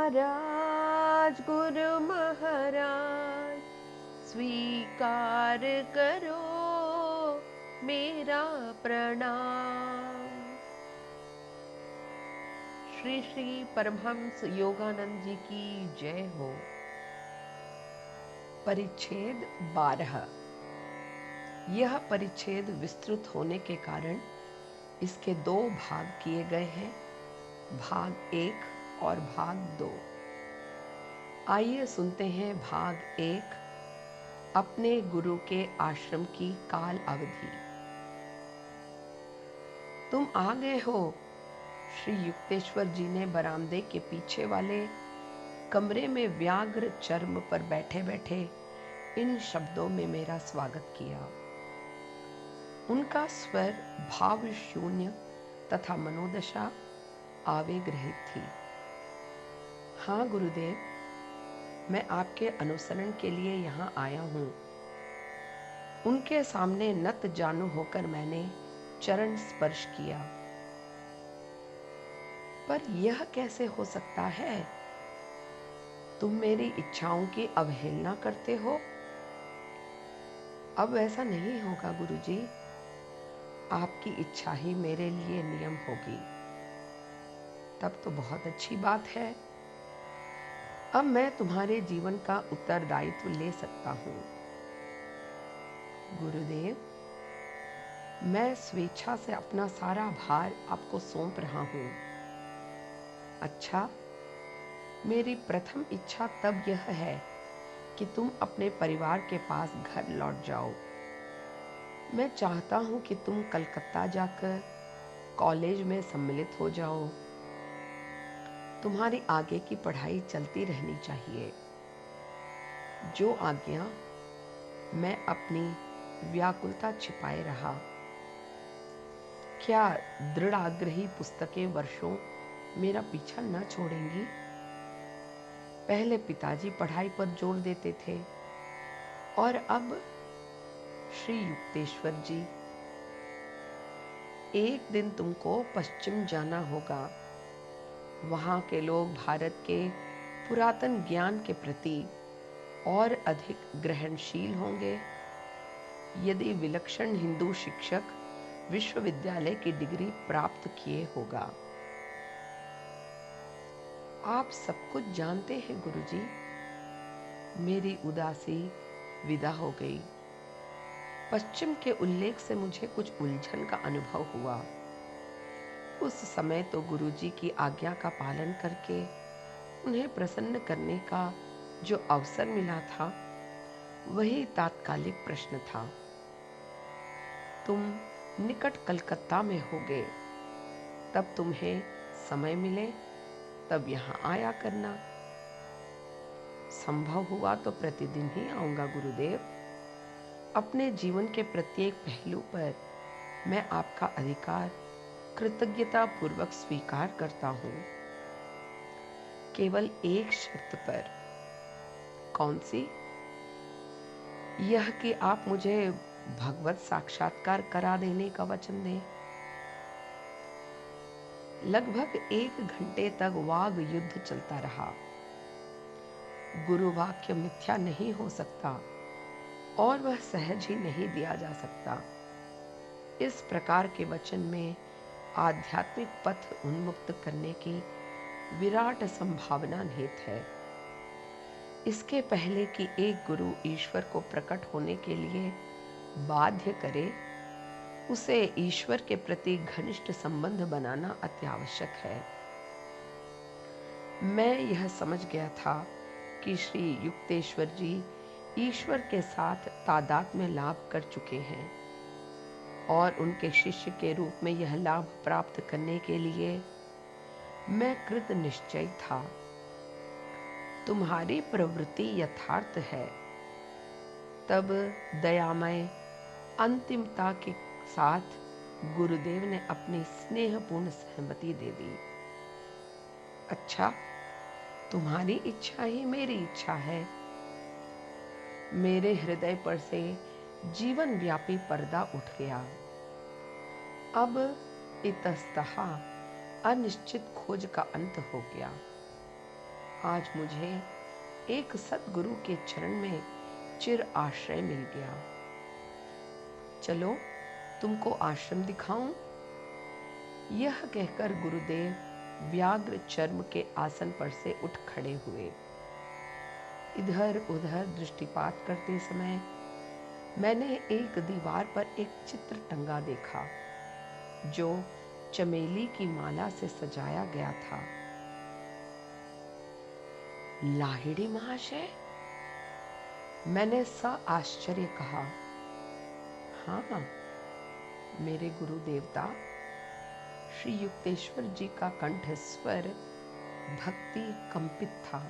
महाराज गुरु महाराज स्वीकार करो मेरा प्रणाम। श्री श्री परमहंस योगानंद जी की जय हो। परिच्छेद 12। यह परिच्छेद विस्तृत होने के कारण इसके 2 भाग किए गए हैं, भाग 1 और भाग 2। आइए सुनते हैं भाग 1, अपने गुरु के आश्रम की काल अवधि। तुम आ गए हो, श्री युक्तेश्वर जी ने बरामदे के पीछे वाले कमरे में व्याघ्र चर्म पर बैठे बैठे इन शब्दों में मेरा स्वागत किया। उनका स्वर भाव शून्य तथा मनोदशा आवेग रहित थी। हाँ गुरुदेव, मैं आपके अनुसरण के लिए यहाँ आया हूँ। उनके सामने नत जानू होकर मैंने चरण स्पर्श किया। पर यह कैसे हो सकता है? तुम मेरी इच्छाओं की अवहेलना करते हो। अब ऐसा नहीं होगा गुरुजी। आपकी इच्छा ही मेरे लिए नियम होगी। तब तो बहुत अच्छी बात है। अब मैं तुम्हारे जीवन का उत्तरदायित्व ले सकता हूँ। गुरुदेव, मैं स्वेच्छा से अपना सारा भार आपको सौंप रहा हूँ। अच्छा, मेरी प्रथम इच्छा तब यह है कि तुम अपने परिवार के पास घर लौट जाओ। मैं चाहता हूँ कि तुम कलकत्ता जाकर कॉलेज में सम्मिलित हो जाओ। तुम्हारी आगे की पढ़ाई चलती रहनी चाहिए। जो आज्ञा मैं अपनी व्याकुलता छिपाए रहा, क्या दृढ़ाग्रही पुस्तकें वर्षों मेरा पीछा न छोड़ेंगी? पहले पिताजी पढ़ाई पर जोर देते थे और अब श्री युक्तेश्वर जी। एक दिन तुमको पश्चिम जाना होगा। वहाँ के लोग भारत के पुरातन ज्ञान के प्रति और अधिक ग्रहणशील होंगे यदि विलक्षण हिंदू शिक्षक विश्वविद्यालय की डिग्री प्राप्त किए होगा। आप सब कुछ जानते हैं गुरुजी। मेरी उदासी विदा हो गई। पश्चिम के उल्लेख से मुझे कुछ उलझन का अनुभव हुआ। उस समय तो गुरुजी की आज्ञा का पालन करके उन्हें प्रसन्न करने का जो अवसर मिला था, वही तात्कालिक प्रश्न था। तुम निकट कलकत्ता में होगे, तब तुम्हें समय मिले तब यहाँ आया करना। संभव हुआ तो प्रतिदिन ही आऊंगा गुरुदेव। अपने जीवन के प्रत्येक पहलू पर मैं आपका अधिकार कृतज्ञता पूर्वक स्वीकार करता हूँ, केवल एक शर्त पर। कौन सी? यह कि आप मुझे भगवत साक्षात्कार करा देने का वचन दें। लगभग 1 घंटे तक वाग युद्ध चलता रहा। गुरु वाक्य मिथ्या नहीं हो सकता और वह सहज ही नहीं दिया जा सकता। इस प्रकार के वचन में आध्यात्मिक पथ उन्मुक्त करने की विराट संभावना निहित है। इसके पहले कि एक गुरु ईश्वर को प्रकट होने के लिए बाध्य करे, उसे ईश्वर के प्रति घनिष्ठ संबंध बनाना अत्यावश्यक है। मैं यह समझ गया था कि श्री युक्तेश्वर जी ईश्वर के साथ तादात्म्य लाभ कर चुके हैं और उनके शिष्य के रूप में यह लाभ प्राप्त करने के लिए मैं कृत निश्चय था। तुम्हारी प्रवृत्ति यथार्थ है, तब दयामय अंतिमता के साथ गुरुदेव ने अपनी स्नेहपूर्ण सहमति दे दी। अच्छा, तुम्हारी इच्छा ही मेरी इच्छा है। मेरे हृदय पर से जीवन व्यापी पर्दा उठ गया। अब इतस्तः अनिश्चित खोज का अंत हो गया। आज मुझे एक सद्गुरु के चरण में चिर आश्रय मिल गया। चलो तुमको आश्रम दिखाऊं। यह कहकर गुरुदेव व्याघ्र चर्म के आसन पर से उठ खड़े हुए। इधर उधर दृष्टिपात करते समय मैंने एक दीवार पर एक चित्र टंगा देखा जो चमेली की माला से सजाया गया था। लाहिड़ी महाशय, मैंने आश्चर्य कहा। हाँ, मेरे गुरु देवता। श्री युक्तेश्वर जी का कंठ स्वर भक्ति कंपित था।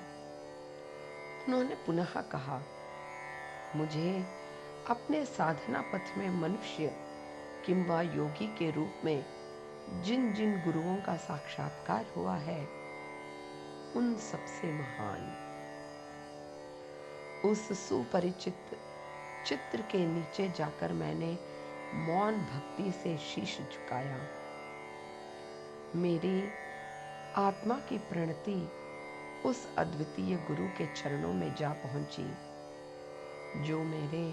उन्होंने पुनः कहा, मुझे अपने साधना पथ में मनुष्य किंवा योगी के रूप में जिन जिन गुरुओं का साक्षात्कार हुआ है, उन सबसे महान उस सुपरिचित चित्र के नीचे जाकर मैंने मौन भक्ति से शीश झुकाया। मेरी आत्मा की प्रणति उस अद्वितीय गुरु के चरणों में जा पहुंची, जो मेरे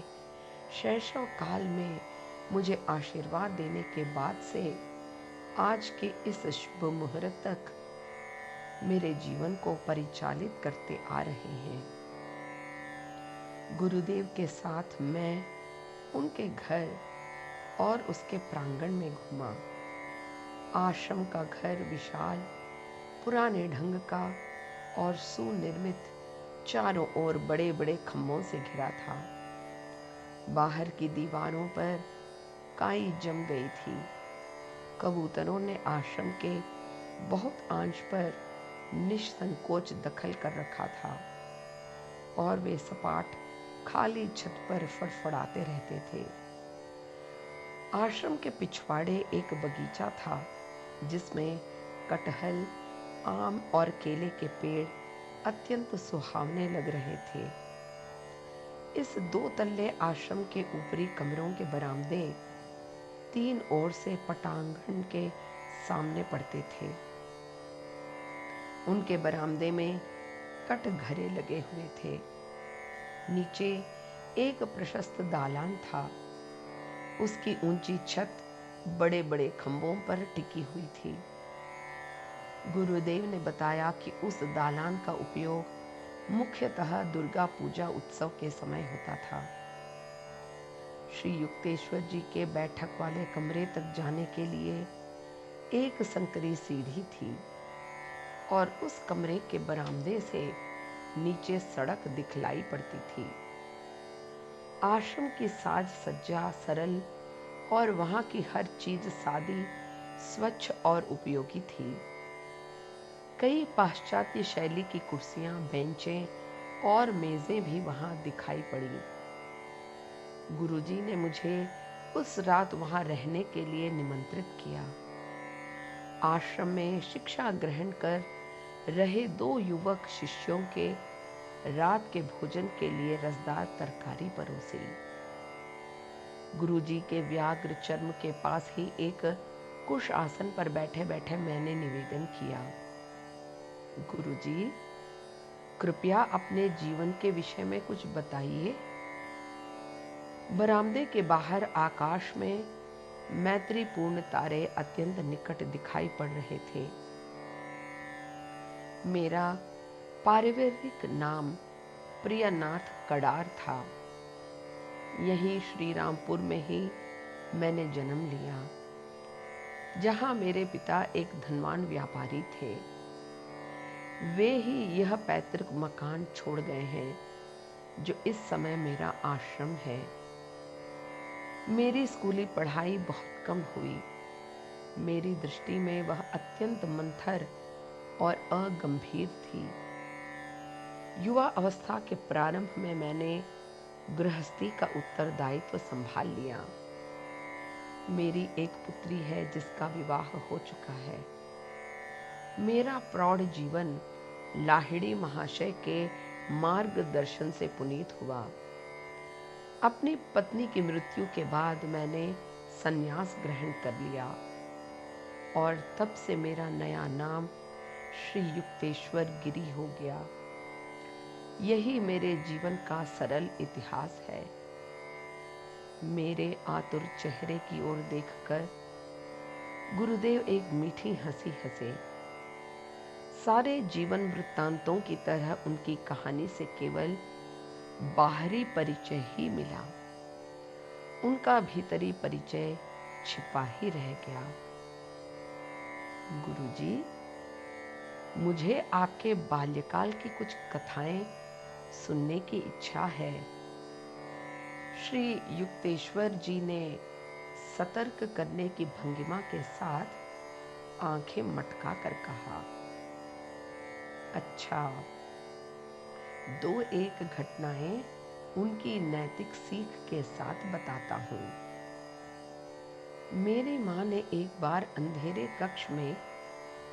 शैशव काल में मुझे आशीर्वाद देने के बाद से आज के इस शुभ मुहूर्त तक मेरे जीवन को परिचालित करते आ रहे हैं। गुरुदेव के साथ मैं उनके घर और उसके प्रांगण में घूमा। आश्रम का घर विशाल, पुराने ढंग का और सुनिर्मित, चारों ओर बड़े बड़े खंभों से घिरा था। बाहर की दीवारों पर काई जम गई थी। कबूतरों ने आश्रम के बहुत अंश पर निसंकोच दखल कर रखा था और वे सपाट खाली छत पर फड़फड़ाते रहते थे। आश्रम के पिछवाड़े एक बगीचा था जिसमें कटहल, आम और केले के पेड़ अत्यंत सुहावने लग रहे थे। इस 2 तल्ले आश्रम के ऊपरी कमरों के बरामदे 3 ओर से पटांगण के सामने पड़ते थे। उनके बरामदे में कटघरे लगे हुए थे। नीचे एक प्रशस्त दालान था। उसकी ऊंची छत बड़े बड़े खंभों पर टिकी हुई थी। गुरुदेव ने बताया कि उस दालान का उपयोग मुख्यतः दुर्गा पूजा उत्सव के समय होता था। श्री युक्तेश्वर जी के बैठक वाले कमरे तक जाने के लिए एक संकरी सीढ़ी थी और उस कमरे के बरामदे से नीचे सड़क दिखलाई पड़ती थी। आश्रम की साज सज्जा सरल और वहां की हर चीज सादी, स्वच्छ और उपयोगी थी। कई पाश्चात्य शैली की कुर्सियां, बेंचें और मेजें भी वहां दिखाई पड़ी। गुरुजी ने मुझे उस रात वहां रहने के लिए निमंत्रित किया। आश्रम में शिक्षा ग्रहण कर रहे 2 युवक शिष्यों के रात के भोजन के लिए रसदार तरकारी परोसी। गुरुजी के व्याघ्र चर्म के पास ही एक कुश आसन पर बैठे बैठे मैंने निवेदन किया, गुरुजी, कृपया अपने जीवन के विषय में कुछ बताइए। बरामदे के बाहर आकाश में मैत्रीपूर्ण तारे अत्यंत निकट दिखाई पड़ रहे थे। मेरा पारिवारिक नाम प्रियनाथ कडार था। यही श्री रामपुर में ही मैंने जन्म लिया, जहां मेरे पिता एक धनवान व्यापारी थे। वे ही यह पैतृक मकान छोड़ गए हैं, जो इस समय मेरा आश्रम है। मेरी स्कूली पढ़ाई बहुत कम हुई। मेरी दृष्टि में वह अत्यंत मंथर और अगंभीर थी। युवा अवस्था के प्रारंभ में मैंने गृहस्थी का उत्तरदायित्व संभाल लिया। मेरी एक पुत्री है जिसका विवाह हो चुका है। मेरा प्रौढ़ जीवन लाहिड़ी महाशय के मार्गदर्शन से पुनीत हुआ। अपनी पत्नी की मृत्यु के बाद मैंने संन्यास ग्रहण कर लिया और तब से मेरा नया नाम श्री युक्तेश्वर गिरी हो गया। यही मेरे जीवन का सरल इतिहास है। मेरे आतुर चेहरे की ओर देखकर गुरुदेव एक मीठी हंसी हंसे। सारे जीवन वृत्तांतों की तरह उनकी कहानी से केवल बाहरी परिचय ही मिला। उनका भीतरी परिचय छिपा ही रह गया। गुरुजी, मुझे आपके बाल्यकाल की कुछ कथाएं सुनने की इच्छा है। श्री युक्तेश्वर जी ने सतर्क करने की भंगिमा के साथ आंखें मटका कर कहा। अच्छा, दो एक घटनाएं उनकी नैतिक सीख के साथ बताता हूं। मेरी मां ने एक बार अंधेरे कक्ष में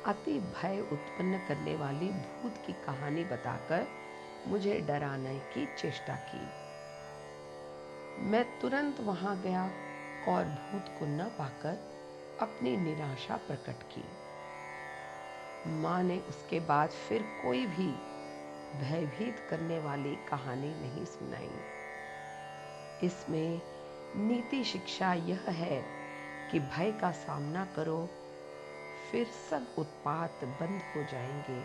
अति भय उत्पन्न करने वाली भूत की कहानी बताकर मुझे डराने की चेष्टा की। मैं तुरंत वहां गया और भूत को न पाकर अपनी निराशा प्रकट की। मां ने उसके बाद फिर कोई भी भयभीत करने वाली कहानी नहीं सुनाई। इसमें नीति शिक्षा यह है कि भय का सामना करो, फिर सब उत्पात बंद हो जाएंगे।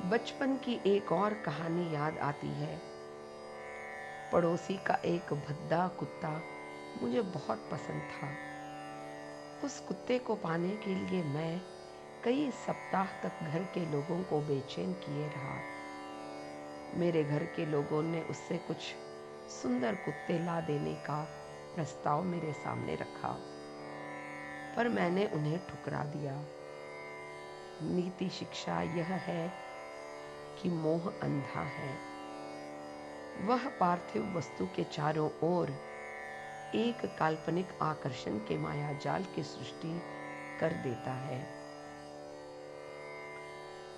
बचपन की एक और कहानी याद आती है। पड़ोसी का एक भद्दा कुत्ता मुझे बहुत पसंद था। उस कुत्ते को पाने के लिए मैं कई सप्ताह तक घर के लोगों को बेचैन किए रहा। मेरे घर के लोगों ने उससे कुछ सुंदर कुत्ते ला देने का प्रस्ताव मेरे सामने रखा, पर मैंने उन्हें ठुकरा दिया। नीति शिक्षा यह है कि मोह अंधा है। वह पार्थिव वस्तु के चारों ओर एक काल्पनिक आकर्षण के मायाजाल की सृष्टि कर देता है।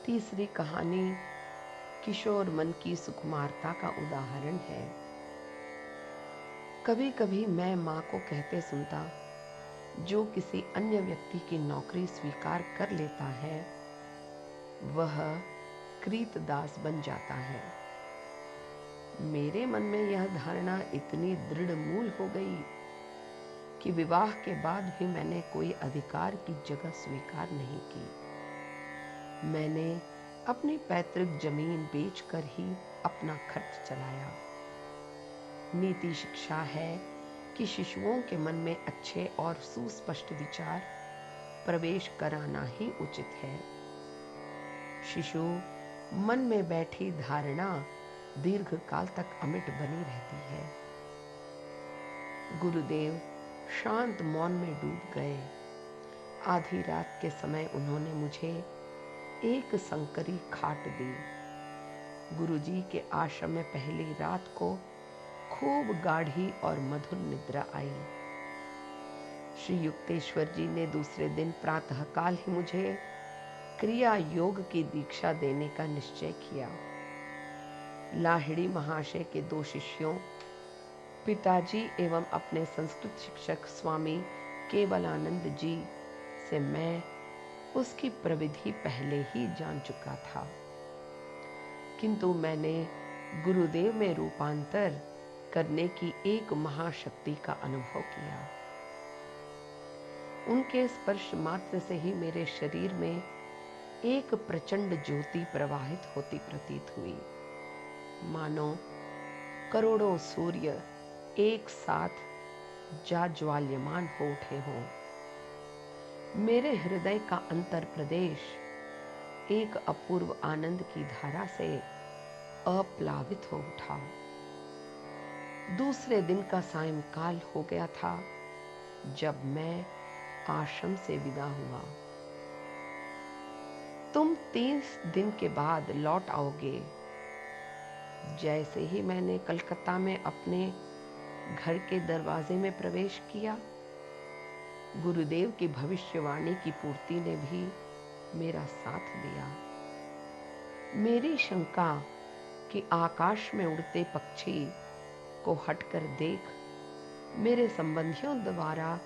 तीसरी कहानी किशोर मन की सुकुमारता का उदाहरण है। कभी कभी मैं मां को कहते सुनता, जो किसी अन्य व्यक्ति की नौकरी स्वीकार कर लेता है वह कृतदास बन जाता है। मेरे मन में यह धारणा इतनी दृढ़ मूल हो गई कि विवाह के बाद भी मैंने कोई अधिकार की जगह स्वीकार नहीं की। मैंने अपनी पैतृक जमीन बेचकर ही अपना खर्च चलाया। नीति शिक्षा है कि शिशुओं के मन में अच्छे और सुस्पष्ट विचार प्रवेश कराना ही उचित है। शिशु मन में बैठी धारणा दीर्घ काल तक अमिट बनी रहती है। गुरुदेव शांत मौन में डूब गए। आधी रात के समय उन्होंने मुझे एक संकरी खाट दी। गुरुजी के आश्रम में पहली रात को खूब गाढ़ी और मधुर निद्रा आई। श्री युक्तेश्वर जी ने दूसरे दिन प्रातःकाल ही मुझे क्रिया योग की दीक्षा देने का निश्चय किया। लाहिड़ी महाशय के दो शिष्यों, पिताजी एवं अपने संस्कृत शिक्षक स्वामी केवलानंद जी से मैं उसकी प्रविधि पहले ही जान चुका था, किंतु मैंने गुरुदेव में रूपांतर करने की एक महाशक्ति का अनुभव किया। उनके स्पर्श मात्र से ही मेरे शरीर में एक प्रचंड ज्योति प्रवाहित होती प्रतीत हुई, मानो करोड़ों सूर्य एक साथ जाज्वल्यमान हो उठे हों। मेरे हृदय का अंतर प्रदेश एक अपूर्व आनंद की धारा से अप्लावित हो उठा। दूसरे दिन का सायंकाल हो गया था जब मैं आश्रम से विदा हुआ। तुम 30 दिन के बाद लौट आओगे। जैसे ही मैंने कलकत्ता में अपने घर के दरवाजे में प्रवेश किया, गुरुदेव की भविष्यवाणी की पूर्ति ने भी मेरा साथ दिया। मेरी शंका कि आकाश में उड़ते पक्षी को हटकर देख, मेरे संबंधियों द्वारा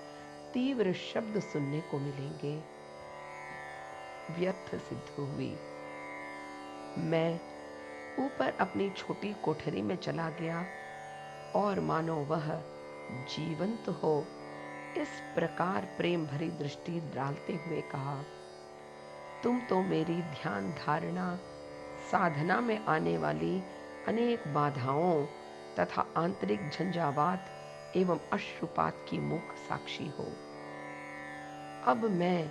तीव्र शब्द सुनने को मिलेंगे। व्यर्थ सिद्ध हुई। मैं ऊपर अपनी छोटी कोठरी में चला गया और मानो वह जीवंत हो इस प्रकार प्रेम भरी दृष्टि डालते हुए कहा, तुम तो मेरी ध्यान धारणा साधना में आने वाली अनेक बाधाओं तथा आंतरिक झंझावात एवं अश्रुपात की मुख साक्षी हो। अब मैं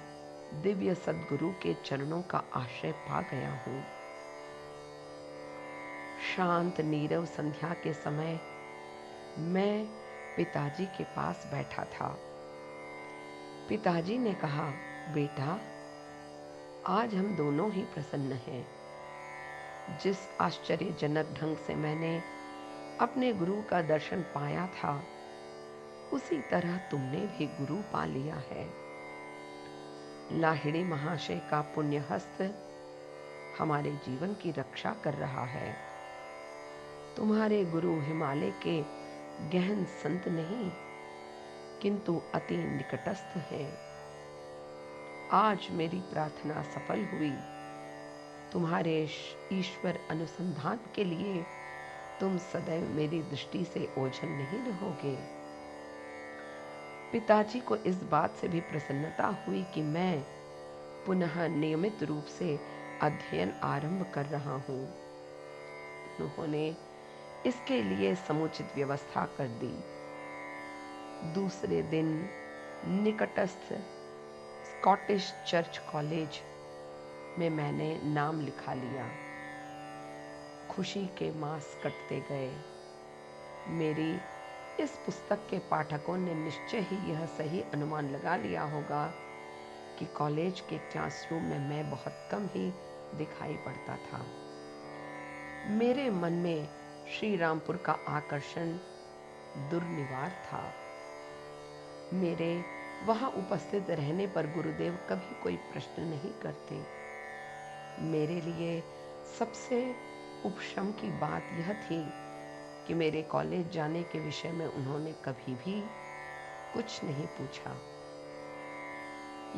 दिव्य सद्गुरु के चरणों का आश्रय पा गया हूँ। शांत नीरव संध्या के समय मैं पिताजी के पास बैठा था। पिताजी ने कहा, बेटा, आज हम दोनों ही प्रसन्न हैं। जिस आश्चर्यजनक ढंग से मैंने अपने गुरु का दर्शन पाया था, उसी तरह तुमने भी गुरु पा लिया है। लाहिड़ी महाशय का पुण्य हस्त हमारे जीवन की रक्षा कर रहा है। तुम्हारे गुरु हिमालय के गहन संत नहीं, किंतु अति निकटस्थ हैं। आज मेरी प्रार्थना सफल हुई। तुम्हारे ईश्वर अनुसंधान के लिए तुम सदैव मेरी दृष्टि से ओझल नहीं रहोगे। पिताजी को इस बात से भी प्रसन्नता हुई कि मैं पुनः नियमित रूप से अध्ययन आरंभ कर रहा हूँ। उन्होंने इसके लिए समुचित व्यवस्था कर दी। दूसरे दिन निकटस्थ स्कॉटिश चर्च कॉलेज में मैंने नाम लिखा लिया। खुशी के मास कटते गए। मेरी इस पुस्तक के पाठकों ने निश्चय ही यह सही अनुमान लगा लिया होगा कि कॉलेज के क्लासरूम में मैं बहुत कम ही दिखाई पड़ता था। मेरे मन में श्री रामपुर का आकर्षण दुर्निवार था। मेरे वहां उपस्थित रहने पर गुरुदेव कभी कोई प्रश्न नहीं करते। मेरे लिए सबसे उपशम की बात यह थी कि मेरे कॉलेज जाने के विषय में उन्होंने कभी भी कुछ नहीं पूछा।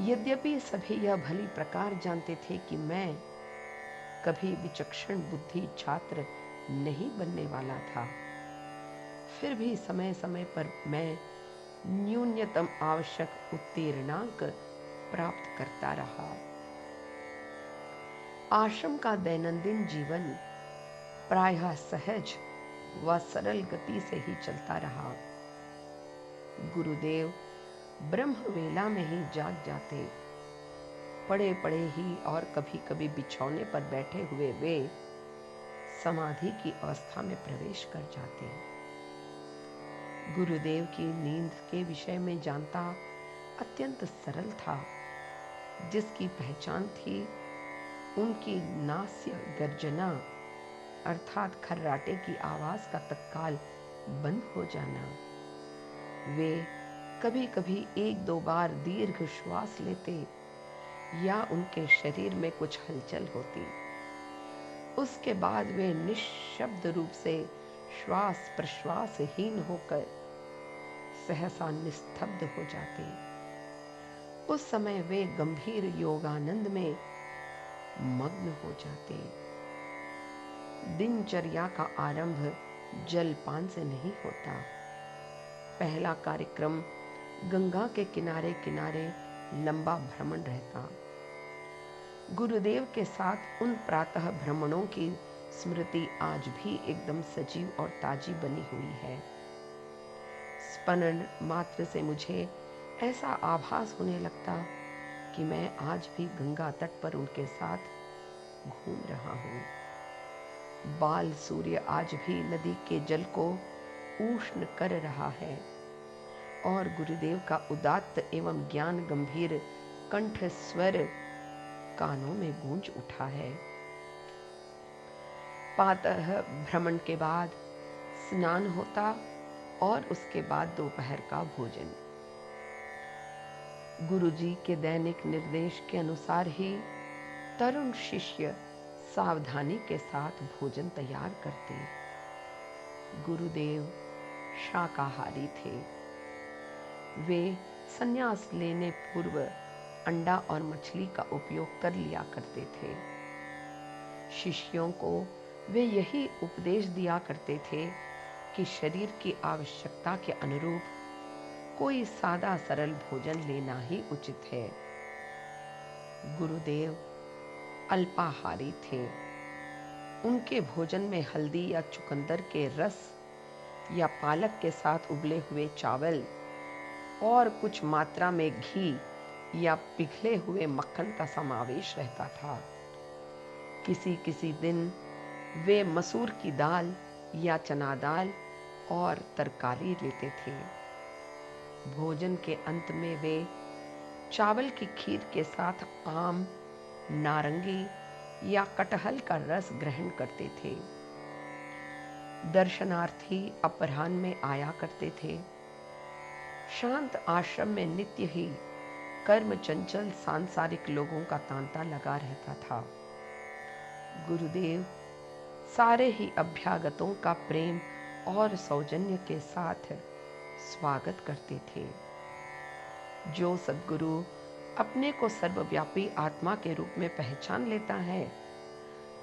यद्यपि सभी यह भली प्रकार जानते थे कि मैं कभी विचक्षण बुद्धि छात्र नहीं बनने वाला था, फिर भी समय समय पर मैं न्यूनतम आवश्यक उत्तीर्णांक प्राप्त करता रहा। आश्रम का दैनंदिन जीवन प्रायः सहज व सरल गति से ही चलता रहा। गुरुदेव ब्रह्म वेला में ही जाग जाते। पड़े पड़े ही और कभी कभी बिछौने पर बैठे हुए वे समाधि की अवस्था में प्रवेश कर जाते। गुरुदेव की नींद के विषय में जानता अत्यंत सरल था। जिसकी पहचान थी उनकी नास्य गर्जना अर्थात खर्राटे की आवाज का तत्काल बंद हो जाना। वे कभी कभी एक दो बार दीर्घ श्वास लेते या उनके शरीर में कुछ हलचल होती। उसके बाद वे निश्शब्द रूप से श्वास प्रश्वासहीन होकर सहसा निस्तब्ध हो जाते। उस समय वे गंभीर योगानंद में मग्न हो जाते। दिनचर्या का आरंभ जलपान से नहीं होता। पहला कार्यक्रम गंगा के किनारे किनारे लंबा भ्रमण रहता। गुरुदेव के साथ उन प्रातः भ्रमणों की स्मृति आज भी एकदम सजीव और ताजी बनी हुई है। स्मरण मात्र से मुझे ऐसा आभास होने लगता कि मैं आज भी गंगा तट पर उनके साथ घूम रहा हूँ। बाल सूर्य आज भी नदी के जल को उष्ण कर रहा है और गुरुदेव का उदात्त एवं ज्ञान गंभीर कंठ स्वर कानों में गूंज उठा है। प्रातः भ्रमण के बाद स्नान होता और उसके बाद दोपहर का भोजन। गुरुजी के दैनिक निर्देश के अनुसार ही तरुण शिष्य सावधानी के साथ भोजन तैयार करते। गुरुदेव शाकाहारी थे। वे संन्यास लेने पूर्व अंडा और मछली का उपयोग कर लिया करते थे। शिष्यों को वे यही उपदेश दिया करते थे कि शरीर की आवश्यकता के अनुरूप कोई सादा सरल भोजन लेना ही उचित है। गुरुदेव अल्पाहारी थे। उनके भोजन में हल्दी या चुकंदर के रस या पालक के साथ उबले हुए चावल और कुछ मात्रा में घी या पिघले हुए मक्खन का समावेश रहता था। किसी किसी दिन वे मसूर की दाल या चना दाल और तरकारी लेते थे। भोजन के अंत में वे चावल की खीर के साथ आम, नारंगी या कटहल का रस ग्रहण करते थे। दर्शनार्थी अपराह्न में आया करते थे। शांत आश्रम में नित्य ही कर्म चंचल सांसारिक लोगों का तांता लगा रहता था। गुरुदेव सारे ही अभ्यागतों का प्रेम और सौजन्य के साथ स्वागत करते थे। जो सद्गुरु अपने को सर्वव्यापी आत्मा के रूप में पहचान लेता है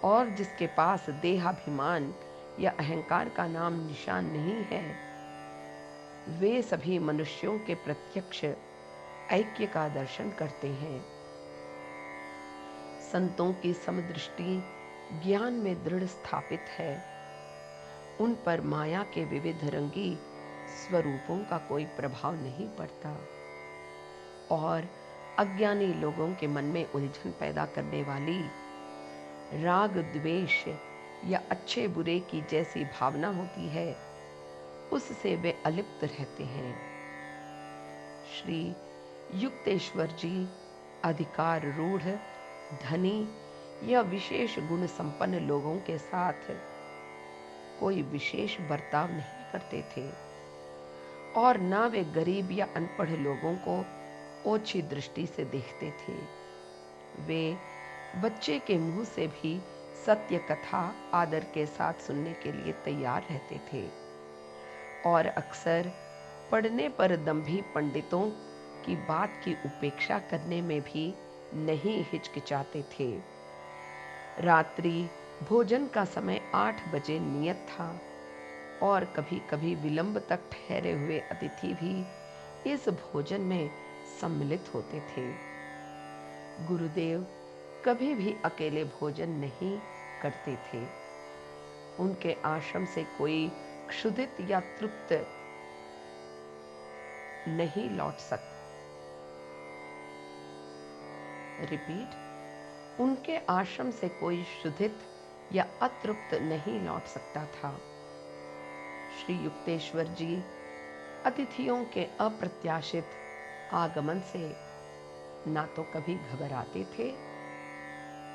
और जिसके पास देहाभिमान या अहंकार का नाम निशान नहीं है, वे सभी मनुष्यों के प्रत्यक्ष ऐक्य का दर्शन करते हैं। संतों की समदृष्टि ज्ञान में दृढ़ स्थापित है। उन पर माया के विविध रंगी स्वरूपों का कोई प्रभाव नहीं पड़ता और अज्ञानी लोगों के मन में उलझन पैदा करने वाली राग द्वेष या अच्छे बुरे की जैसी भावना होती है, उससे वे अलिप्त रहते हैं। श्री युक्तेश्वर जी अधिकार रूढ़, धनी या विशेष गुण संपन्न लोगों के साथ कोई विशेष बर्ताव नहीं करते थे और ना वे गरीब या अनपढ़ लोगों को ओछी दृष्टि से देखते थे। वे बच्चे के मुंह से भी सत्य कथा आदर के साथ सुनने के लिए तैयार रहते थे और अक्सर पढ़ने पर दंभी पंडितों की बात की उपेक्षा करने में भी नहीं हिचकिचाते थे। रात्रि भोजन का समय 8 बजे नियत था और कभी कभी विलंब तक ठहरे हुए अतिथि भी इस भोजन में सम्मिलित होते थे। गुरुदेव कभी भी अकेले भोजन नहीं करते थे। उनके आश्रम से कोई क्षुधित या तृप्त नहीं लौट सकता। रिपीट, उनके आश्रम से कोई क्षुधित या अतृप्त नहीं लौट सकता था। श्री युक्तेश्वर जी अतिथियों के अप्रत्याशित आगमन से ना तो कभी घबराते थे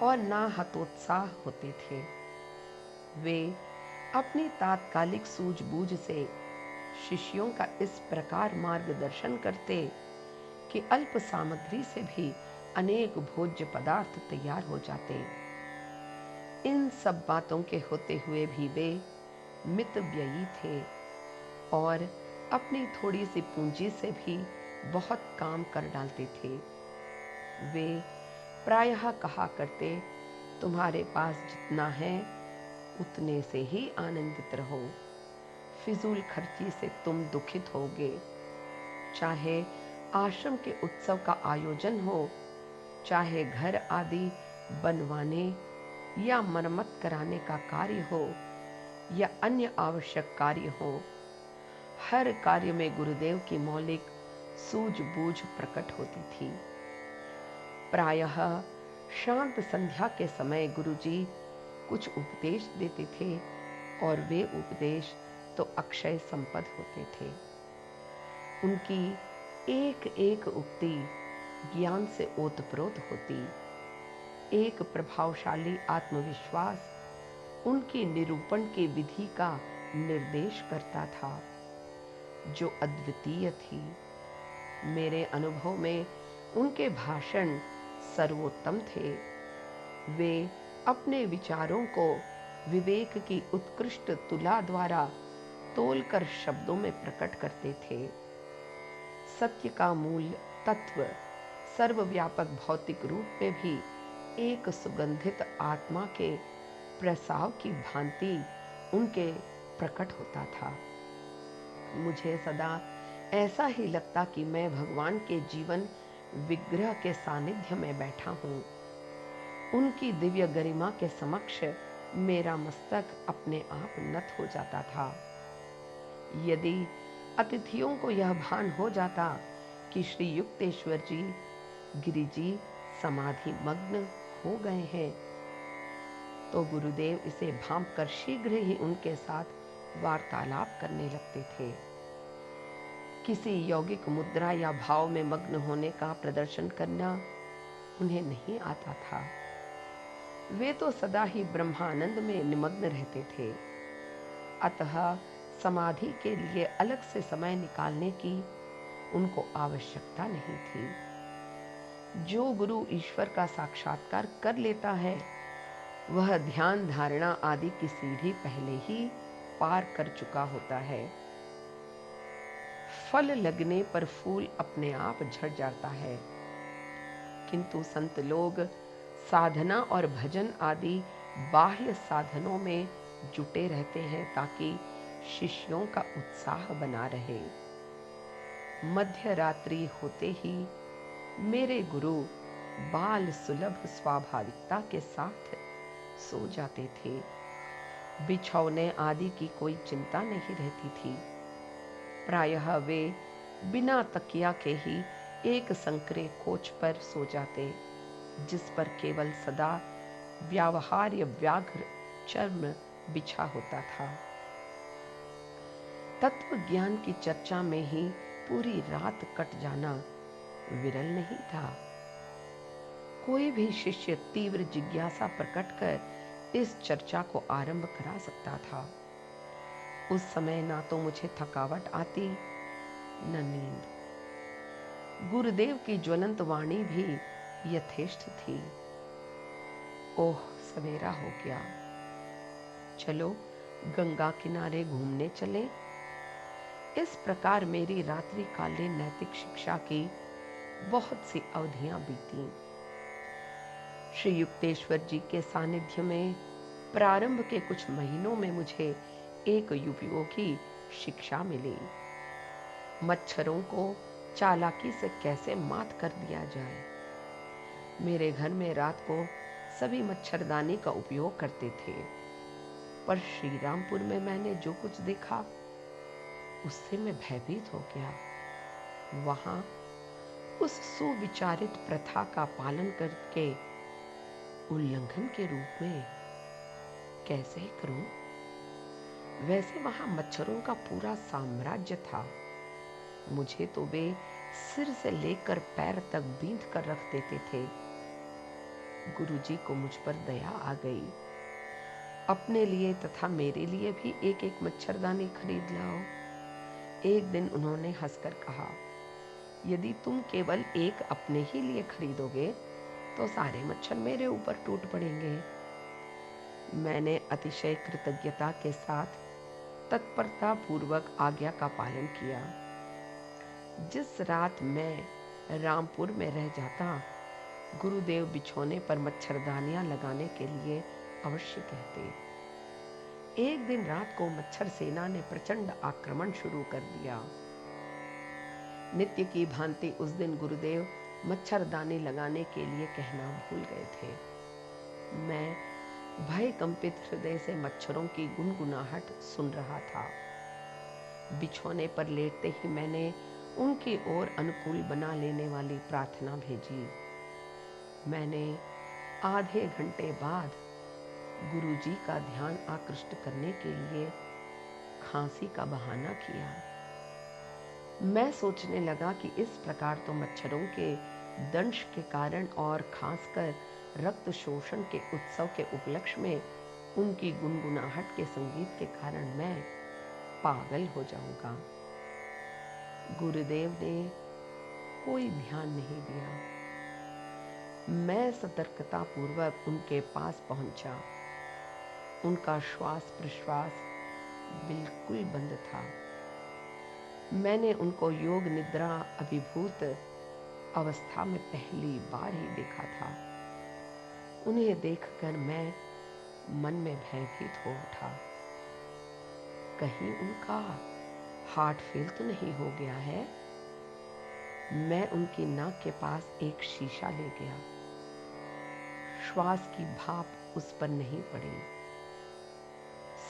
और ना हतोत्साह होते थे। वे अपनी तात्कालिक सूझबूझ से शिष्यों का इस प्रकार मार्गदर्शन करते कि अल्प सामग्री से भी अनेक भोज्य पदार्थ तैयार हो जाते। इन सब बातों के होते हुए भी वे मितव्ययी थे और अपनी थोड़ी सी पूंजी से भी बहुत काम कर डालते थे। वे प्रायः कहा करते, तुम्हारे पास जितना है उतने से ही आनंदित रहो। फिजूल खर्ची से तुम दुखित होगे। चाहे आश्रम के उत्सव का आयोजन हो, चाहे घर आदि बनवाने या मरम्मत कराने का कार्य हो या अन्य आवश्यक कार्य हो, हर कार्य में गुरुदेव की मौलिक सूझबूझ प्रकट होती थी। प्रायः शांत संध्या के समय गुरुजी कुछ उपदेश देते थे और वे उपदेश तो अक्षय संपद होते थे। उनकी एक एक उक्ति ज्ञान से ओतप्रोत होती। एक प्रभावशाली आत्मविश्वास उनकी निरूपण की विधि का निर्देश करता था, जो अद्वितीय थी। मेरे अनुभव में उनके भाषण सर्वोत्तम थे। वे अपने विचारों को विवेक की उत्कृष्ट तुला द्वारा तोलकर शब्दों में प्रकट करते थे। सत्य का मूल तत्व सर्वव्यापक भौतिक रूप में भी एक सुगंधित आत्मा के प्रसाव की भांति उनके प्रकट होता था। मुझे सदा ऐसा ही लगता कि मैं भगवान के जीवन विग्रह के सानिध्य में बैठा हूँ। उनकी दिव्य गरिमा के समक्ष मेरा मस्तक अपने आप नत हो जाता था। यदि अतिथियों को यह भान हो जाता कि श्री युक्तेश्वर जी गिरि जी समाधि मग्न हो गए हैं, तो गुरुदेव इसे भांप कर शीघ्र ही उनके साथ वार्तालाप करने लगते थे। किसी यौगिक मुद्रा या भाव में मग्न होने का प्रदर्शन करना उन्हें नहीं आता था। वे तो सदा ही ब्रह्मानंद में निमग्न रहते थे। अतः समाधि के लिए अलग से समय निकालने की उनको आवश्यकता नहीं थी। जो गुरु ईश्वर का साक्षात्कार कर लेता है, वह ध्यान धारणा आदि की सीढ़ी पहले ही पार कर चुका होता है। फल लगने पर फूल अपने आप झड़ जाता है, किंतु संत लोग साधना और भजन आदि बाह्य साधनों में जुटे रहते हैं ताकि शिष्यों का उत्साह बना रहे। मध्य रात्रि होते ही मेरे गुरु बाल सुलभ स्वाभाविकता के साथ सो जाते थे। बिछौने आदि की कोई चिंता नहीं रहती थी। प्रायः वे बिना तकिया के ही एक संकरे कोच पर सो जाते, जिस पर केवल सदा व्यावहार्य व्याघ्र चर्म बिछा होता था। तत्व ज्ञान की चर्चा में ही पूरी रात कट जाना विरल नहीं था। कोई भी शिष्य तीव्र जिज्ञासा प्रकट कर इस चर्चा को आरंभ करा सकता था। उस समय ना तो मुझे थकावट आती न नींद। गुरुदेव की ज्वलंत वाणी भी यथेष्ट थी। ओह, सवेरा हो गया, चलो गंगा किनारे घूमने चले। इस प्रकार मेरी रात्रिकालीन नैतिक शिक्षा की बहुत सी अवधियां बीती। श्री युक्तेश्वर जी के सानिध्य में प्रारंभ के कुछ महीनों में मुझे एक उपयोगी शिक्षा मिली। मच्छरों को चालाकी से कैसे मात कर दिया जाए। मेरे घर में रात को सभी मच्छरदानी का उपयोग करते थे, पर श्री रामपुर में मैंने जो कुछ देखा उससे मैं भयभीत हो गया। वहां उस सुविचारित प्रथा का पालन करके उल्लंघन के रूप में कैसे करूं? वैसे वहां मच्छरों का पूरा साम्राज्य था। मुझे तो वे सिर से लेकर पैर तक बींध कर रख देते थे। गुरुजी को मुझ पर दया आ गई। अपने लिए तथा मेरे लिए भी एक एक मच्छरदानी खरीद लाओ। एक दिन उन्होंने हंसकर कहा, यदि तुम केवल एक अपने ही लिए खरीदोगे तो सारे मच्छर मेरे ऊपर टूट पड़ेंगे। मैंने अतिशय कृतज्ञता के साथ तत्परता पूर्वक आज्ञा का पालन किया। जिस रात मैं रामपुर में रह जाता, गुरुदेव बिछोने पर मच्छरदानियां लगाने के लिए अवश्य कहते। एक दिन रात को मच्छर सेना ने प्रचंड आक्रमण शुरू कर दिया। नित्य की भांति उस दिन गुरुदेव मच्छरदानी लगाने के लिए कहना भूल गए थे। मैं भय कंपित हृदय से मच्छरों की गुनगुनाहट सुन रहा था। बिछोने पर लेटते ही मैंने उनकी ओर अनुकूल बना लेने वाली प्रार्थना भेजी। मैंने आधे घंटे बाद गुरुजी का ध्यान आकृष्ट करने के लिए खांसी का बहाना किया। मैं सोचने लगा कि इस प्रकार तो मच्छरों के दंश के कारण और खासकर रक्त शोषण के उत्सव के उपलक्ष्य में उनकी गुनगुनाहट के संगीत के कारण मैं पागल हो जाऊंगा। गुरुदेव ने कोई ध्यान नहीं दिया। मैं सतर्कता पूर्वक उनके पास पहुंचा। उनका श्वास प्रश्वास बिल्कुल बंद था। मैंने उनको योग निद्रा अभिभूत अवस्था में पहली बार ही देखा था। उन्हें देखकर मैं मन में भयभीत हो उठा। कहीं उनका हार्ट फेल तो नहीं हो गया है। मैं उनकी नाक के पास एक शीशा ले गया। श्वास की भाप उस पर नहीं पड़ी।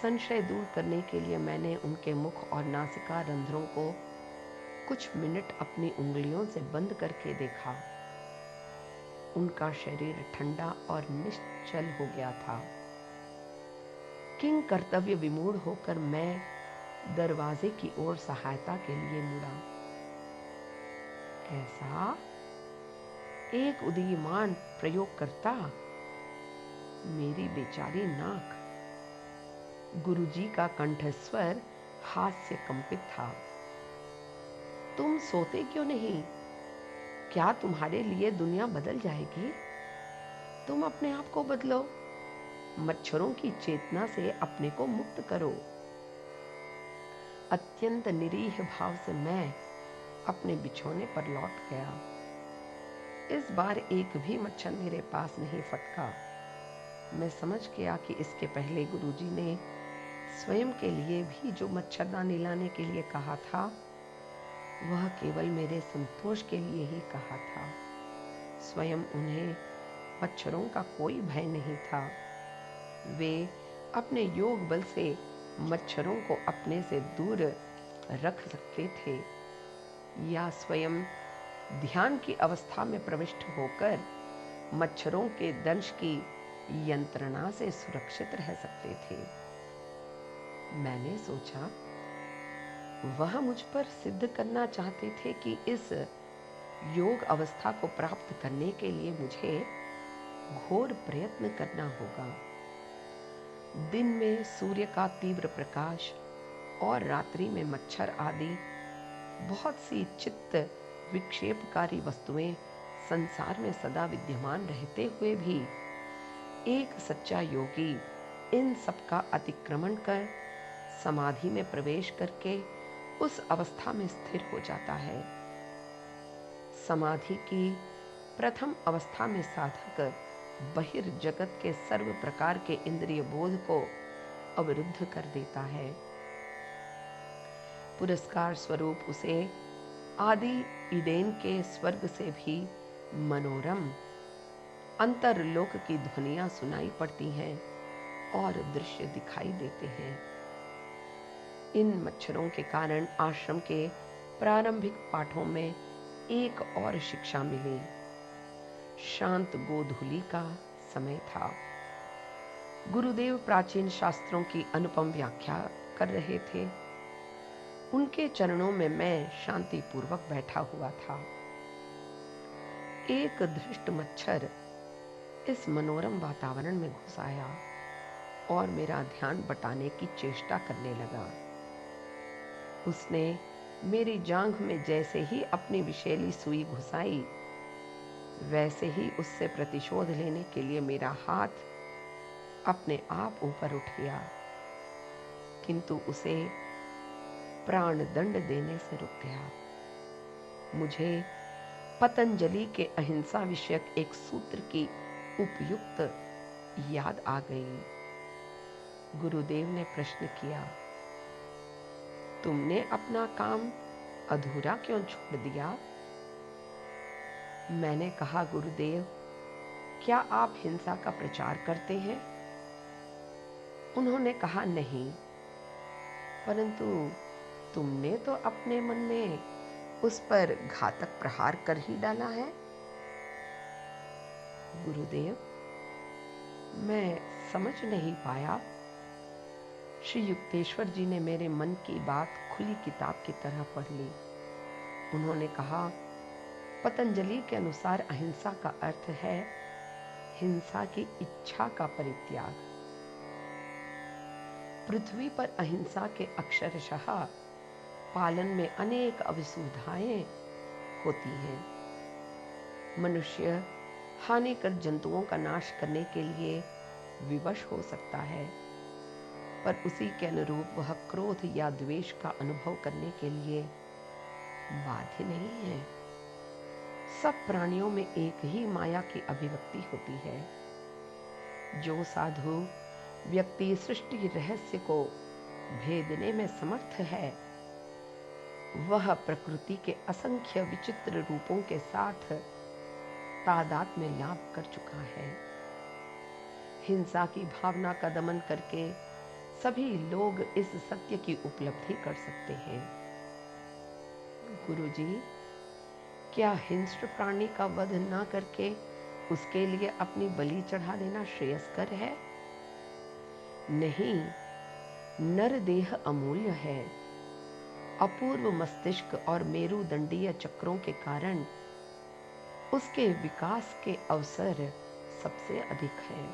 संशय दूर करने के लिए मैंने उनके मुख और नासिका रंध्रों को कुछ मिनट अपनी उंगलियों से बंद करके देखा। उनका शरीर ठंडा और निश्चल हो गया था। किंग कर्तव्य विमूढ़ होकर मैं दरवाजे की ओर सहायता के लिए मुड़ा। कैसा? एक उदीयमान प्रयोग करता। मेरी बेचारी नाक। गुरुजी का कंठस्वर हास्य कंपित था। तुम सोते क्यों नहीं? क्या तुम्हारे लिए दुनिया बदल जाएगी? तुम अपने आप को बदलो। मच्छरों की चेतना से अपने को मुक्त करो। अत्यंत निरीह भाव से मैं अपने बिछौने पर लौट गया। इस बार एक भी मच्छर मेरे पास नहीं फटका। मैं समझ गया कि इसके पहले गुरुजी ने स्वयं के लिए भी जो मच्छरदानी लाने के लिए कहा था, वह केवल मेरे संतोष के लिए ही कहा था। स्वयं उन्हें मच्छरों का कोई भय नहीं था। वे अपने योग बल से मच्छरों को अपने से दूर रख सकते थे, या स्वयं ध्यान की अवस्था में प्रविष्ट होकर मच्छरों के दंश की यंत्रणा से सुरक्षित रह सकते थे। मैंने सोचा, वह मुझ पर सिद्ध करना चाहते थे कि इस योग अवस्था को प्राप्त करने के लिए मुझे घोर प्रयत्न करना होगा। दिन में सूर्य का तीव्र प्रकाश और रात्रि में मच्छर आदि बहुत सी चित्त विक्षेपकारी वस्तुएं संसार में सदा विद्यमान रहते हुए भी एक सच्चा योगी इन सब का अतिक्रमण कर समाधि में प्रवेश करके उस अवस्था में स्थिर हो जाता है। समाधि की प्रथम अवस्था में साधक बहिर्जगत के सर्व प्रकार के इंद्रिय बोध को अवरुद्ध कर देता है। पुरस्कार स्वरूप उसे आदि ईडेन के स्वर्ग से भी मनोरम अंतरलोक की ध्वनियां सुनाई पड़ती हैं और दृश्य दिखाई देते हैं। इन मच्छरों के कारण आश्रम के प्रारंभिक पाठों में एक और शिक्षा मिली। शांत गोधूली का समय था। गुरुदेव प्राचीन शास्त्रों की अनुपम व्याख्या कर रहे थे। उनके चरणों में मैं शांतिपूर्वक बैठा हुआ था। एक धृष्ट मच्छर इस मनोरम वातावरण में घुस आया और मेरा ध्यान बटाने की चेष्टा करने लगा। उसने मेरी जांघ में जैसे ही अपनी विषैली सुई घुसाई, वैसे ही उससे प्रतिशोध लेने के लिए मेरा हाथ अपने आप ऊपर उठ गया, किंतु उसे प्राण दंड देने से रुक गया। मुझे पतंजलि के अहिंसा विषयक एक सूत्र की उपयुक्त याद आ गई। गुरुदेव ने प्रश्न किया, तुमने अपना काम अधूरा क्यों छोड़ दिया? मैंने कहा, गुरुदेव, क्या आप हिंसा का प्रचार करते हैं? उन्होंने कहा, नहीं, परंतु तुमने तो अपने मन में उस पर घातक प्रहार कर ही डाला है। गुरुदेव, मैं समझ नहीं पाया। श्री युक्तेश्वर जी ने मेरे मन की बात खुली किताब की तरह पढ़ ली। उन्होंने कहा, पतंजलि के अनुसार अहिंसा का अर्थ है हिंसा की इच्छा का परित्याग। पृथ्वी पर अहिंसा के अक्षरशः पालन में अनेक अविसुविधाएं होती हैं। मनुष्य हानिकर जंतुओं का नाश करने के लिए विवश हो सकता है, पर उसी के अनुरूप वह क्रोध या द्वेष का अनुभव करने के लिए बाध्य नहीं है। सब प्राणियों में एक ही माया की अभिव्यक्ति होती है। जो साधु व्यक्ति सृष्टि रहस्य को भेदने में समर्थ है, वह प्रकृति के असंख्य विचित्र रूपों के साथ तादाद में लाभ कर चुका है। हिंसा की भावना का दमन करके सभी लोग इस सत्य की उपलब्धि कर सकते हैं। गुरुजी, क्या हिंस्र प्राणी का वध न करके उसके लिए अपनी बलि चढ़ा देना श्रेयस्कर है? नहीं, नर देह अमूल्य है। अपूर्व मस्तिष्क और मेरुदंडीय चक्रों के कारण उसके विकास के अवसर सबसे अधिक हैं।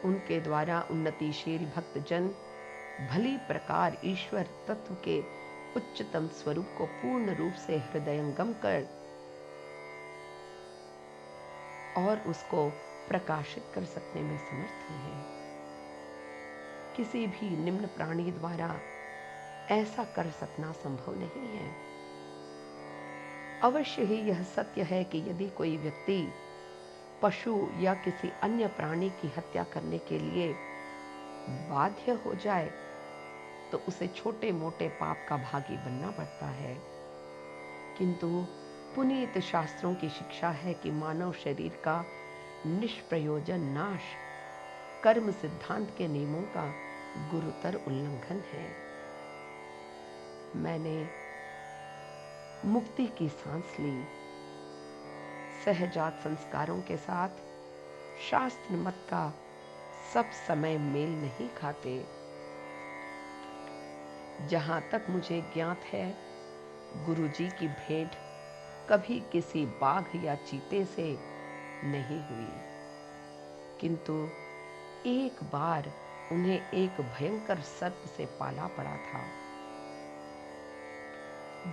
उनके द्वारा उन्नतिशील भक्तजन भली प्रकार ईश्वर तत्व के उच्चतम स्वरूप को पूर्ण रूप से हृदयंगम कर और उसको प्रकाशित कर सकने में समर्थ हैं। किसी भी निम्न प्राणी द्वारा ऐसा कर सकना संभव नहीं है। अवश्य ही यह सत्य है कि यदि कोई व्यक्ति पशु या किसी अन्य प्राणी की हत्या करने के लिए बाध्य हो जाए तो उसे छोटे मोटे पाप का भागी बनना पड़ता है। किंतु पुनीत शास्त्रों की शिक्षा है कि मानव शरीर का निष्प्रयोजन नाश कर्म सिद्धांत के नियमों का गुरुतर उल्लंघन है। मैंने मुक्ति की सांस ली। सहजात संस्कारों के साथ शास्त्र मत का सब समय मेल नहीं खाते। जहां तक मुझे ज्ञात है, गुरुजी की भेंट कभी किसी बाघ या चीते से नहीं हुई, किंतु एक बार उन्हें एक भयंकर सर्प से पाला पड़ा था,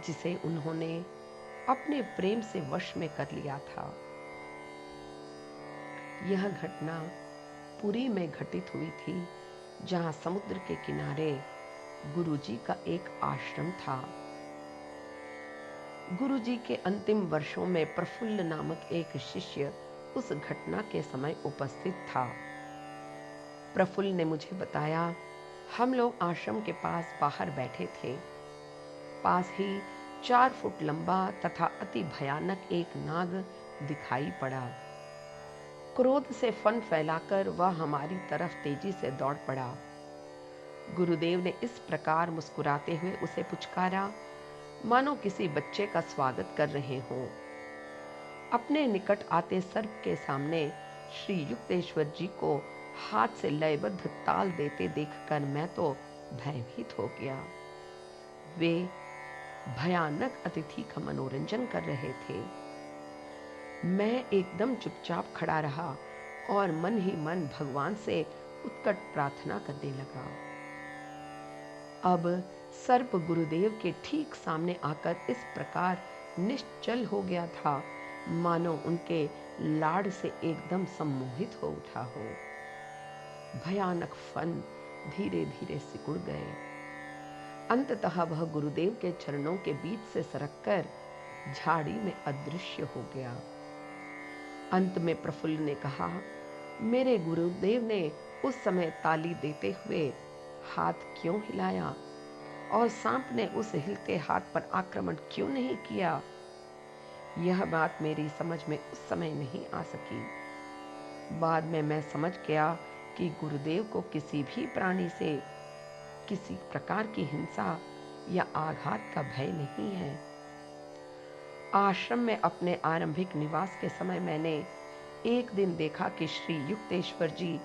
जिसे उन्होंने अपने प्रेम से वश में कर लिया था। यह घटना पुरी में घटित हुई थी, जहां समुद्र के किनारे गुरुजी का एक आश्रम था। गुरुजी के अंतिम वर्षों में प्रफुल्ल नामक एक शिष्य उस घटना के समय उपस्थित था। प्रफुल्ल ने मुझे बताया, हम लोग आश्रम के पास बाहर बैठे थे। पास ही 4 फुट लंबा तथा अति भयानक एक नाग दिखाई पड़ा। क्रोध से फन फैलाकर वह हमारी तरफ तेजी से दौड़ पड़ा। गुरुदेव ने इस प्रकार मुस्कुराते हुए उसे पुचकारा, मानो किसी बच्चे का स्वागत कर रहे हों। अपने निकट आते सर्प के सामने श्री युक्तेश्वर जी को हाथ से लयबद्ध ताल देते देखकर मैं तो भयभीत हो गया। वे भयानक अतिथि का मनोरंजन कर रहे थे। मैं एकदम चुपचाप खड़ा रहा और मन ही मन भगवान से उत्कट प्रार्थना करने लगा। अब सर्प गुरुदेव के ठीक सामने आकर इस प्रकार निश्चल हो गया था, मानो उनके लाड़ से एकदम सम्मोहित हो उठा हो। भयानक फन धीरे धीरे सिकुड़ गए। अंततः वह गुरुदेव के चरणों के बीच से सरककर झाड़ी में अदृश्य हो गया। अंत में प्रफुल्ल ने कहा, मेरे गुरुदेव ने उस समय ताली देते हुए हाथ क्यों हिलाया और सांप ने उस हिलते हाथ पर आक्रमण क्यों नहीं किया? यह बात मेरी समझ में उस समय नहीं आ सकी। बाद में मैं समझ गया कि गुरुदेव को किसी भी प्राणी से किसी प्रकार की हिंसा या आघात का भय नहीं है। आश्रम में अपने आरंभिक निवास के समय मैंने एक दिन देखा कि श्री युक्तेश्वर जी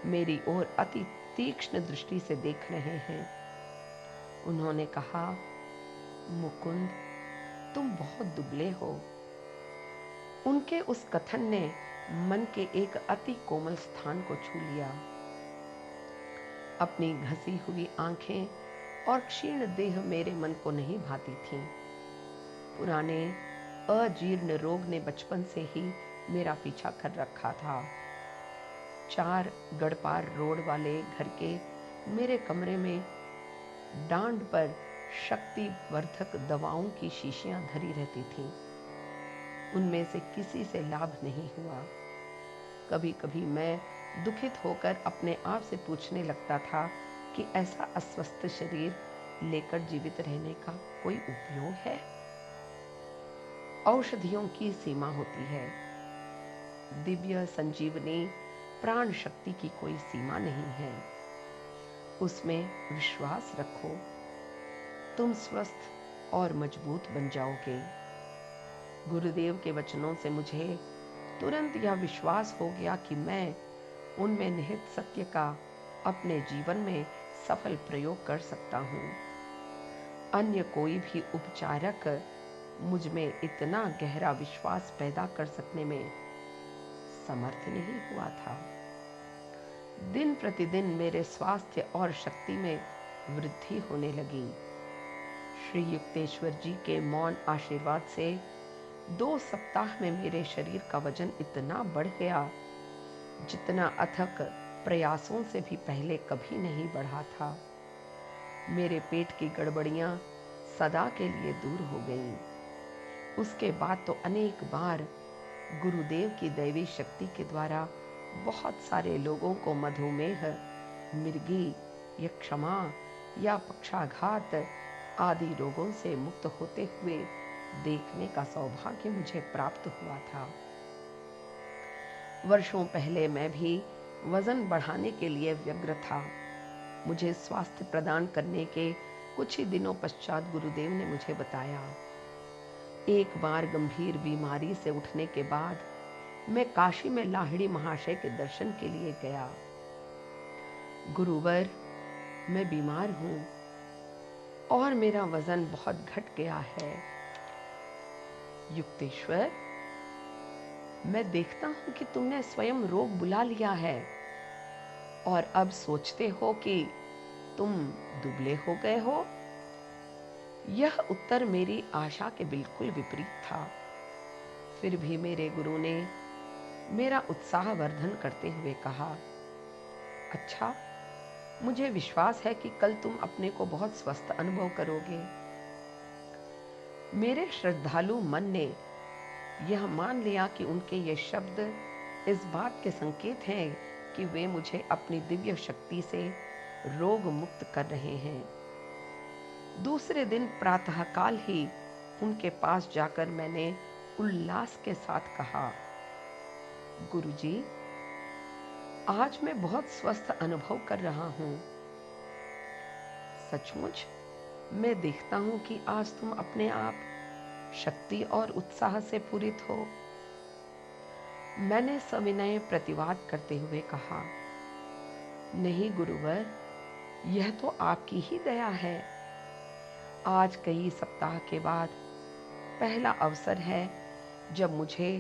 मेरी ओर अति तीक्ष्ण दृष्टि से देख रहे हैं। उन्होंने कहा, मुकुंद, तुम बहुत दुबले हो। उनके उस कथन ने मन के एक अति कोमल स्थान को छू लिया। अपनी घसी हुई आंखें और क्षीण देह मेरे मन को नहीं भाती थीं। पुराने अजीर्ण रोग ने बचपन से ही मेरा पीछा कर रखा था। 4 गढ़पार रोड वाले घर के मेरे कमरे में डांड पर शक्तिवर्धक दवाओं की शीशियां धरी रहती थीं। उनमें से किसी से लाभ नहीं हुआ। कभी कभी मैं दुखित होकर अपने आप से पूछने लगता था कि ऐसा अस्वस्थ शरीर लेकर जीवित रहने का कोई उपयोग है? औषधियों की सीमा होती है, दिव्य संजीवनी प्राण शक्ति की कोई सीमा नहीं है। उसमें विश्वास रखो, तुम स्वस्थ और मजबूत बन जाओगे। गुरुदेव के वचनों से मुझे तुरंत यह विश्वास हो गया कि मैं उनमें निहित सत्य का अपने जीवन में सफल प्रयोग कर सकता हूँ। अन्य कोई भी उपचारक मुझ में इतना गहरा विश्वास पैदा कर सकने में समर्थ नहीं हुआ था। दिन प्रतिदिन मेरे स्वास्थ्य और शक्ति में वृद्धि होने लगी। श्री युक्तेश्वर जी के मौन आशीर्वाद से 2 सप्ताह में मेरे शरीर का वजन इतना बढ़ गया जितना अथक प्रयासों से भी पहले कभी नहीं बढ़ा था। मेरे पेट की गड़बड़ियां सदा के लिए दूर हो गईं। उसके बाद तो अनेक बार गुरुदेव की दैवी शक्ति के द्वारा बहुत सारे लोगों को मधुमेह, मिर्गी, यक्षमा या पक्षाघात आदि रोगों से मुक्त होते हुए देखने का सौभाग्य मुझे प्राप्त हुआ था। वर्षों पहले मैं भी वजन बढ़ाने के लिए व्यग्र था। मुझे स्वास्थ्य प्रदान करने के कुछ ही दिनों पश्चात गुरुदेव ने मुझे बताया। एक बार गंभीर बीमारी से उठने के बाद मैं काशी में लाहिड़ी महाशय के दर्शन के लिए गया। गुरुवर, मैं बीमार हूं और मेरा वजन बहुत घट गया है। युक्तेश्वर, मैं देखता हूं कि तुमने स्वयं रोग बुला लिया है और अब सोचते हो कि तुम दुबले हो गए हो। यह उत्तर मेरी आशा के बिल्कुल विपरीत था। फिर भी मेरे गुरु ने मेरा उत्साह वर्धन करते हुए कहा, अच्छा, मुझे विश्वास है कि कल तुम अपने को बहुत स्वस्थ अनुभव करोगे। मेरे श्रद्धालु मन ने यह मान लिया कि उनके ये शब्द इस बात के संकेत हैं कि वे मुझे अपनी दिव्य शक्ति से रोग मुक्त कर रहे हैं। दूसरे दिन प्रातःकाल ही उनके पास जाकर मैंने उल्लास के साथ कहा, गुरुजी, आज मैं बहुत स्वस्थ अनुभव कर रहा हूँ। सचमुच मैं देखता हूँ कि आज तुम अपने आप शक्ति और उत्साह से पूरित हो। मैंने सविनय प्रतिवाद करते हुए कहा, नहीं गुरुवर, यह तो आपकी ही दया है। आज कई सप्ताह के बाद पहला अवसर है जब मुझे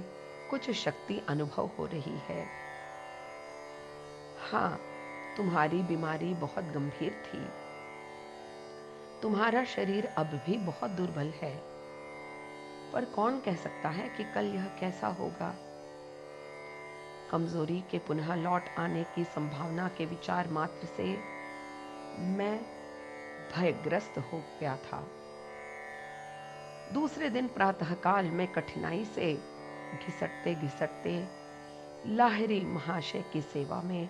कुछ शक्ति अनुभव हो रही है। हाँ, तुम्हारी बीमारी बहुत गंभीर थी। तुम्हारा शरीर अब भी बहुत दुर्बल है, पर कौन कह सकता है कि कल यह कैसा होगा। कमजोरी के पुनः लौट आने की संभावना के विचार मात्र से मैं भयग्रस्त हो गया था। दूसरे दिन प्रातःकाल में कठिनाई से घिसटते घिसटते लाहिड़ी महाशय की सेवा में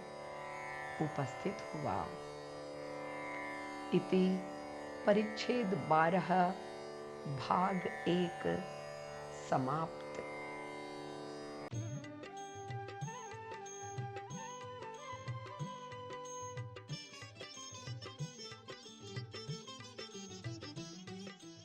उपस्थित हुआ। इति परिच्छेद 12 भाग 1 समाप्त।